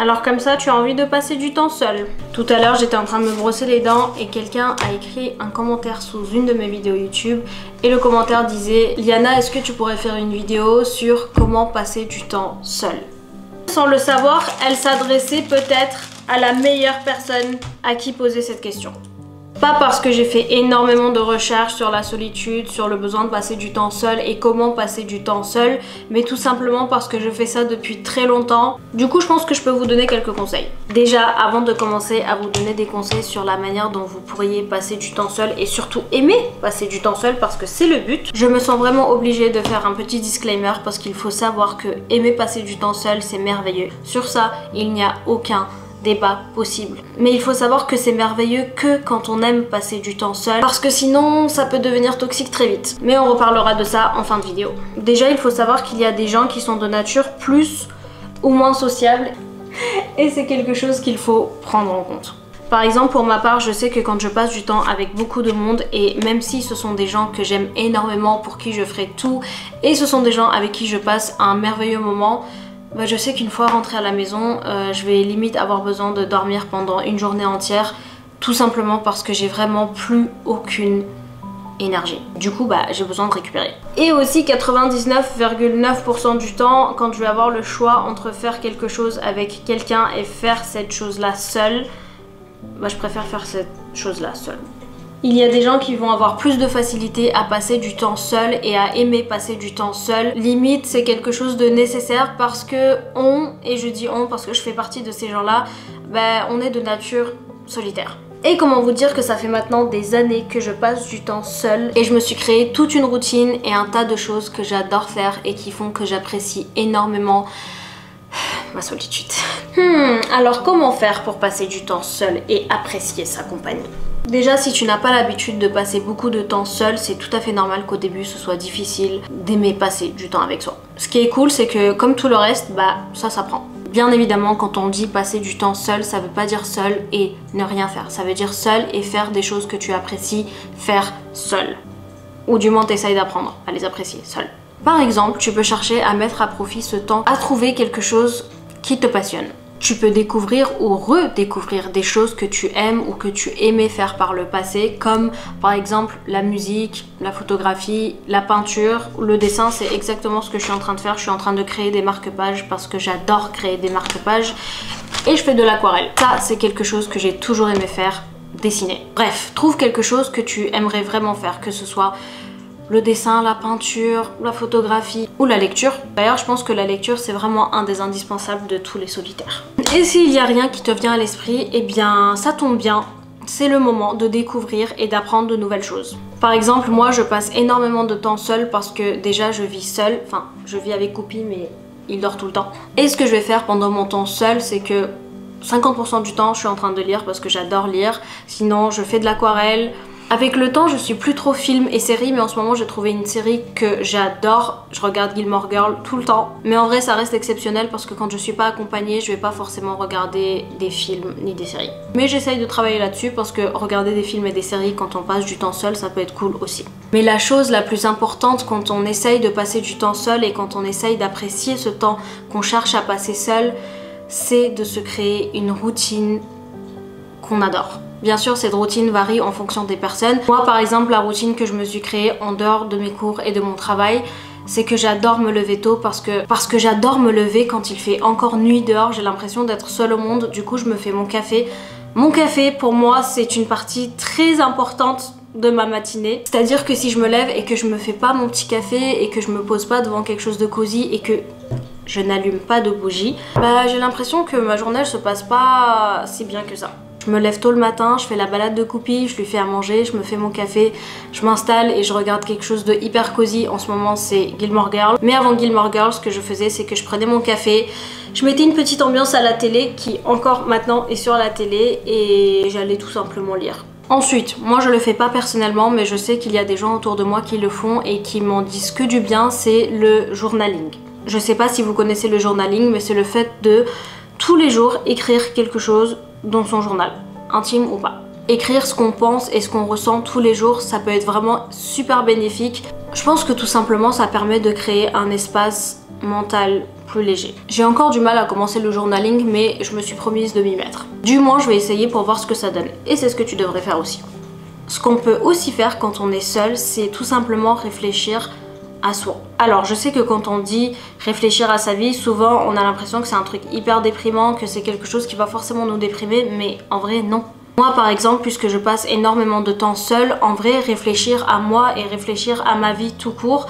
Alors comme ça, tu as envie de passer du temps seul. Tout à l'heure, j'étais en train de me brosser les dents et quelqu'un a écrit un commentaire sous une de mes vidéos YouTube. Et le commentaire disait: Liana, est-ce que tu pourrais faire une vidéo sur comment passer du temps seul? Sans le savoir, elle s'adressait peut-être à la meilleure personne à qui poser cette question. Pas parce que j'ai fait énormément de recherches sur la solitude, sur le besoin de passer du temps seul et comment passer du temps seul, mais tout simplement parce que je fais ça depuis très longtemps. Du coup, je pense que je peux vous donner quelques conseils. Déjà, avant de commencer à vous donner des conseils sur la manière dont vous pourriez passer du temps seul et surtout aimer passer du temps seul parce que c'est le but, je me sens vraiment obligée de faire un petit disclaimer parce qu'il faut savoir que aimer passer du temps seul, c'est merveilleux. Sur ça, il n'y a aucun débat possible. Mais il faut savoir que c'est merveilleux que quand on aime passer du temps seul, parce que sinon ça peut devenir toxique très vite. Mais on reparlera de ça en fin de vidéo. Déjà, il faut savoir qu'il y a des gens qui sont de nature plus ou moins sociable et c'est quelque chose qu'il faut prendre en compte. Par exemple, pour ma part, je sais que quand je passe du temps avec beaucoup de monde, et même si ce sont des gens que j'aime énormément, pour qui je ferai tout, et ce sont des gens avec qui je passe un merveilleux moment, bah, je sais qu'une fois rentrée à la maison, je vais limite avoir besoin de dormir pendant une journée entière, tout simplement parce que j'ai vraiment plus aucune énergie. Du coup, bah, j'ai besoin de récupérer. Et aussi 99,9% du temps, quand je vais avoir le choix entre faire quelque chose avec quelqu'un et faire cette chose-là seule, bah, je préfère faire cette chose-là seule. Il y a des gens qui vont avoir plus de facilité à passer du temps seul et à aimer passer du temps seul. Limite, c'est quelque chose de nécessaire parce que et je dis on parce que je fais partie de ces gens-là, ben, on est de nature solitaire. Et comment vous dire que ça fait maintenant des années que je passe du temps seule et je me suis créé toute une routine et un tas de choses que j'adore faire et qui font que j'apprécie énormément ma solitude. Alors comment faire pour passer du temps seul et apprécier sa compagnie? Déjà, si tu n'as pas l'habitude de passer beaucoup de temps seul, c'est tout à fait normal qu'au début ce soit difficile d'aimer passer du temps avec soi. Ce qui est cool, c'est que comme tout le reste, bah ça s'apprend. Bien évidemment, quand on dit passer du temps seul, ça veut pas dire seul et ne rien faire. Ça veut dire seul et faire des choses que tu apprécies faire seul. Ou du moins t'essayes d'apprendre à les apprécier seul. Par exemple, tu peux chercher à mettre à profit ce temps à trouver quelque chose qui te passionne. Tu peux découvrir ou redécouvrir des choses que tu aimes ou que tu aimais faire par le passé, comme par exemple la musique, la photographie, la peinture, le dessin. C'est exactement ce que je suis en train de faire. Je suis en train de créer des marque-pages parce que j'adore créer des marque-pages et je fais de l'aquarelle. Ça, c'est quelque chose que j'ai toujours aimé faire, dessiner. Bref, trouve quelque chose que tu aimerais vraiment faire, que ce soit le dessin, la peinture, la photographie ou la lecture. D'ailleurs, je pense que la lecture, c'est vraiment un des indispensables de tous les solitaires. Et s'il n'y a rien qui te vient à l'esprit, eh bien, ça tombe bien. C'est le moment de découvrir et d'apprendre de nouvelles choses. Par exemple, moi, je passe énormément de temps seule parce que déjà, je vis seule. Enfin, je vis avec Coupi, mais il dort tout le temps. Et ce que je vais faire pendant mon temps seul, c'est que 50% du temps, je suis en train de lire parce que j'adore lire. Sinon, je fais de l'aquarelle. Avec le temps, je suis plus trop film et série, mais en ce moment j'ai trouvé une série que j'adore. Je regarde Gilmore Girls tout le temps. Mais en vrai, ça reste exceptionnel parce que quand je suis pas accompagnée, je vais pas forcément regarder des films ni des séries. Mais j'essaye de travailler là-dessus parce que regarder des films et des séries quand on passe du temps seul, ça peut être cool aussi. Mais la chose la plus importante quand on essaye de passer du temps seul et quand on essaye d'apprécier ce temps qu'on cherche à passer seul, c'est de se créer une routine qu'on adore. Bien sûr, cette routine varie en fonction des personnes. Moi, par exemple, la routine que je me suis créée en dehors de mes cours et de mon travail, c'est que j'adore me lever tôt parce que j'adore me lever quand il fait encore nuit dehors. J'ai l'impression d'être seule au monde. Du coup, je me fais mon café. Mon café, pour moi, c'est une partie très importante de ma matinée. C'est-à-dire que si je me lève et que je me fais pas mon petit café et que je me pose pas devant quelque chose de cosy et que je n'allume pas de bougie, bah j'ai l'impression que ma journée elle se passe pas si bien que ça. Je me lève tôt le matin, je fais la balade de Coupi, je lui fais à manger, je me fais mon café, je m'installe et je regarde quelque chose de hyper cosy. En ce moment c'est Gilmore Girls. Mais avant Gilmore Girls, ce que je faisais c'est que je prenais mon café, je mettais une petite ambiance à la télé qui encore maintenant est sur la télé et j'allais tout simplement lire. Ensuite, moi je le fais pas personnellement mais je sais qu'il y a des gens autour de moi qui le font et qui m'en disent que du bien, c'est le journaling. Je sais pas si vous connaissez le journaling mais c'est le fait de tous les jours écrire quelque chose dans son journal, intime ou pas. Écrire ce qu'on pense et ce qu'on ressent tous les jours, ça peut être vraiment super bénéfique. Je pense que tout simplement ça permet de créer un espace mental plus léger. J'ai encore du mal à commencer le journaling, mais je me suis promise de m'y mettre. Du moins, je vais essayer pour voir ce que ça donne. Et c'est ce que tu devrais faire aussi. Ce qu'on peut aussi faire quand on est seul, c'est tout simplement réfléchir à soi. Alors, je sais que quand on dit réfléchir à sa vie, souvent on a l'impression que c'est un truc hyper déprimant, que c'est quelque chose qui va forcément nous déprimer, mais en vrai, non. Moi, par exemple, puisque je passe énormément de temps seule, en vrai, réfléchir à moi et réfléchir à ma vie tout court,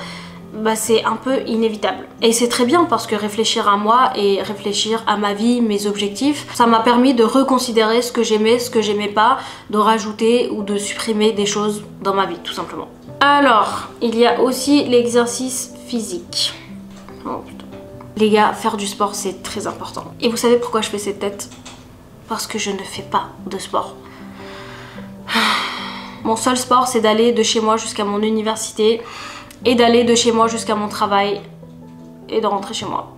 bah, c'est un peu inévitable. Et c'est très bien parce que réfléchir à moi et réfléchir à ma vie, mes objectifs, ça m'a permis de reconsidérer ce que j'aimais pas, de rajouter ou de supprimer des choses dans ma vie, tout simplement. Alors, il y a aussi l'exercice physique. Oh putain. Les gars, faire du sport, c'est très important. Et vous savez pourquoi je fais cette tête? Parce que je ne fais pas de sport. Mon seul sport, c'est d'aller de chez moi jusqu'à mon université et d'aller de chez moi jusqu'à mon travail et de rentrer chez moi.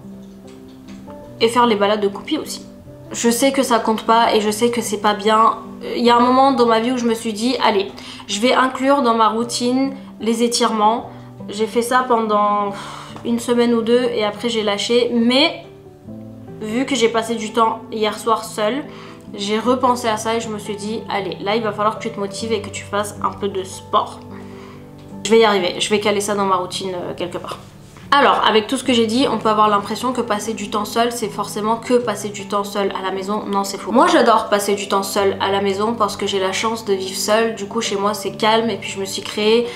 Et faire les balades de Coupi aussi. Je sais que ça compte pas et je sais que c'est pas bien. Il y a un moment dans ma vie où je me suis dit, allez, je vais inclure dans ma routine les étirements. J'ai fait ça pendant une semaine ou deux et après j'ai lâché. Mais vu que j'ai passé du temps hier soir seule, j'ai repensé à ça et je me suis dit, allez, là il va falloir que tu te motives et que tu fasses un peu de sport. Je vais y arriver, je vais caler ça dans ma routine quelque part. Alors, avec tout ce que j'ai dit, on peut avoir l'impression que passer du temps seul, c'est forcément que passer du temps seul à la maison. Non, c'est faux. Moi, j'adore passer du temps seul à la maison parce que j'ai la chance de vivre seule. Du coup, chez moi, c'est calme et puis je me suis créé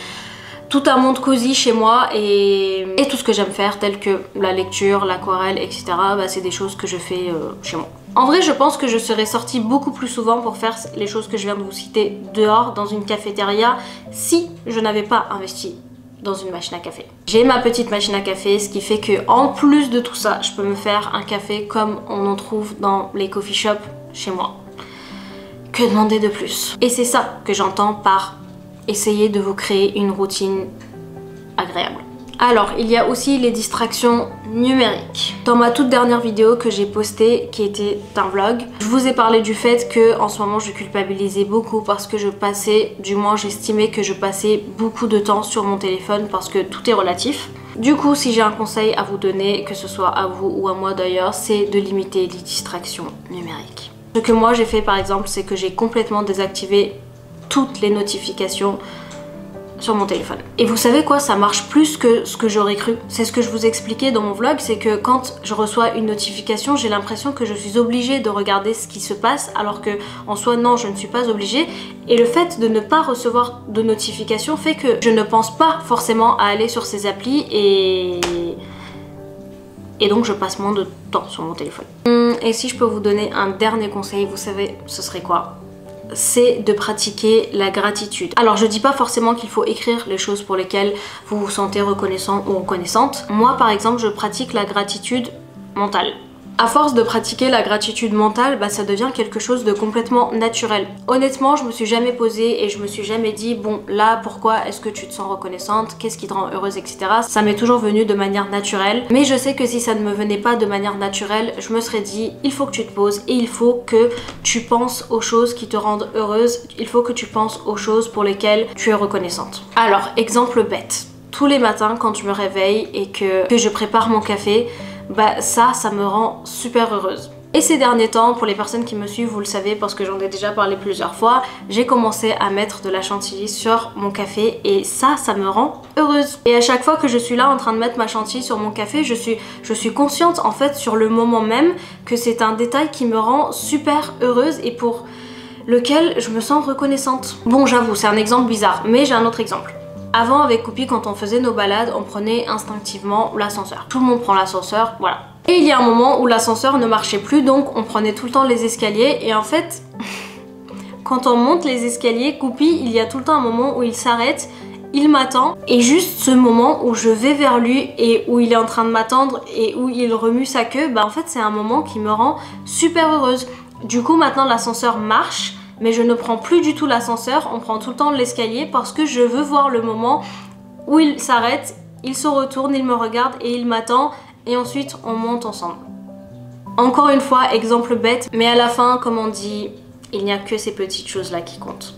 tout un monde cosy chez moi et tout ce que j'aime faire, tel que la lecture, l'aquarelle, etc. Bah, c'est des choses que je fais chez moi. En vrai, je pense que je serais sortie beaucoup plus souvent pour faire les choses que je viens de vous citer dehors, dans une cafétéria, si je n'avais pas investi dans une machine à café. J'ai ma petite machine à café, ce qui fait que en plus de tout ça, je peux me faire un café comme on en trouve dans les coffee shops chez moi. Que demander de plus? Et c'est ça que j'entends par essayer de vous créer une routine agréable. Alors, il y a aussi les distractions numériques. Dans ma toute dernière vidéo que j'ai postée, qui était un vlog, je vous ai parlé du fait que en ce moment je culpabilisais beaucoup parce que je passais, du moins j'estimais que je passais beaucoup de temps sur mon téléphone parce que tout est relatif. Du coup, si j'ai un conseil à vous donner, que ce soit à vous ou à moi d'ailleurs, c'est de limiter les distractions numériques. Ce que moi j'ai fait par exemple, c'est que j'ai complètement désactivé toutes les notifications sur mon téléphone. Et vous savez quoi, ça marche plus que ce que j'aurais cru. C'est ce que je vous expliquais dans mon vlog, c'est que quand je reçois une notification, j'ai l'impression que je suis obligée de regarder ce qui se passe, alors que en soi non, je ne suis pas obligée. Et le fait de ne pas recevoir de notification fait que je ne pense pas forcément à aller sur ces applis et donc je passe moins de temps sur mon téléphone. Et si je peux vous donner un dernier conseil, vous savez, ce serait quoi? C'est de pratiquer la gratitude. Alors je dis pas forcément qu'il faut écrire les choses pour lesquelles vous vous sentez reconnaissant ou reconnaissante. Moi par exemple, je pratique la gratitude mentale. À force de pratiquer la gratitude mentale, bah, ça devient quelque chose de complètement naturel. Honnêtement, je me suis jamais posée et je me suis jamais dit bon là pourquoi est-ce que tu te sens reconnaissante, qu'est-ce qui te rend heureuse, etc. Ça m'est toujours venu de manière naturelle. Mais je sais que si ça ne me venait pas de manière naturelle, je me serais dit il faut que tu te poses et il faut que tu penses aux choses qui te rendent heureuse. Il faut que tu penses aux choses pour lesquelles tu es reconnaissante. Alors, exemple bête. Tous les matins quand je me réveille et que je prépare mon café, bah ça me rend super heureuse. Et ces derniers temps, pour les personnes qui me suivent, vous le savez parce que j'en ai déjà parlé plusieurs fois, j'ai commencé à mettre de la chantilly sur mon café et ça me rend heureuse. Et à chaque fois que je suis là en train de mettre ma chantilly sur mon café, je suis consciente en fait sur le moment même que c'est un détail qui me rend super heureuse et pour lequel je me sens reconnaissante. Bon, j'avoue, c'est un exemple bizarre, mais j'ai un autre exemple. Avant avec Coupi, quand on faisait nos balades, on prenait instinctivement l'ascenseur. Tout le monde prend l'ascenseur, voilà. Et il y a un moment où l'ascenseur ne marchait plus, donc on prenait tout le temps les escaliers. Et en fait, quand on monte les escaliers, Coupi, il y a tout le temps un moment où il s'arrête, il m'attend. Et juste ce moment où je vais vers lui et où il est en train de m'attendre et où il remue sa queue, bah en fait c'est un moment qui me rend super heureuse. Du coup maintenant l'ascenseur marche. Mais je ne prends plus du tout l'ascenseur, on prend tout le temps l'escalier parce que je veux voir le moment où il s'arrête, il se retourne, il me regarde et il m'attend et ensuite on monte ensemble. Encore une fois, exemple bête, mais à la fin, comme on dit, il n'y a que ces petites choses-là qui comptent.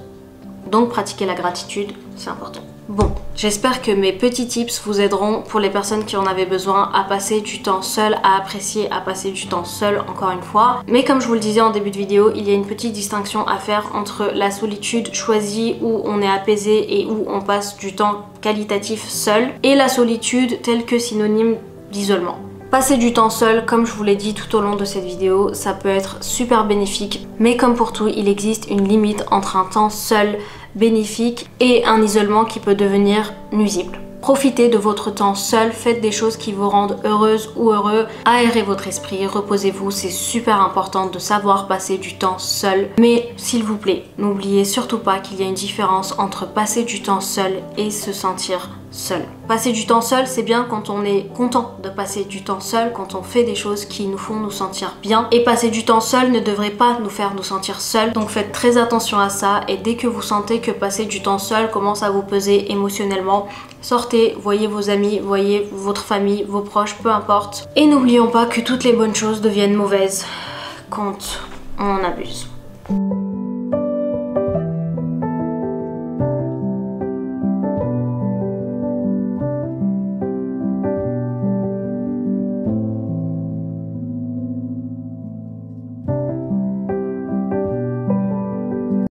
Donc pratiquer la gratitude c'est important. Bon, j'espère que mes petits tips vous aideront pour les personnes qui en avaient besoin à passer du temps seul, à apprécier, à passer du temps seul encore une fois. Mais comme je vous le disais en début de vidéo, il y a une petite distinction à faire entre la solitude choisie où on est apaisé et où on passe du temps qualitatif seul et la solitude telle que synonyme d'isolement. Passer du temps seul, comme je vous l'ai dit tout au long de cette vidéo, ça peut être super bénéfique, mais comme pour tout, il existe une limite entre un temps seul bénéfique et un isolement qui peut devenir nuisible. Profitez de votre temps seul, faites des choses qui vous rendent heureuse ou heureux, aérez votre esprit, reposez-vous, c'est super important de savoir passer du temps seul. Mais s'il vous plaît, n'oubliez surtout pas qu'il y a une différence entre passer du temps seul et se sentir seul. Passer du temps seul, c'est bien quand on est content de passer du temps seul, quand on fait des choses qui nous font nous sentir bien. Et passer du temps seul ne devrait pas nous faire nous sentir seul. Donc faites très attention à ça et dès que vous sentez que passer du temps seul commence à vous peser émotionnellement, sortez, voyez vos amis, voyez votre famille, vos proches, peu importe. Et n'oublions pas que toutes les bonnes choses deviennent mauvaises quand on en abuse.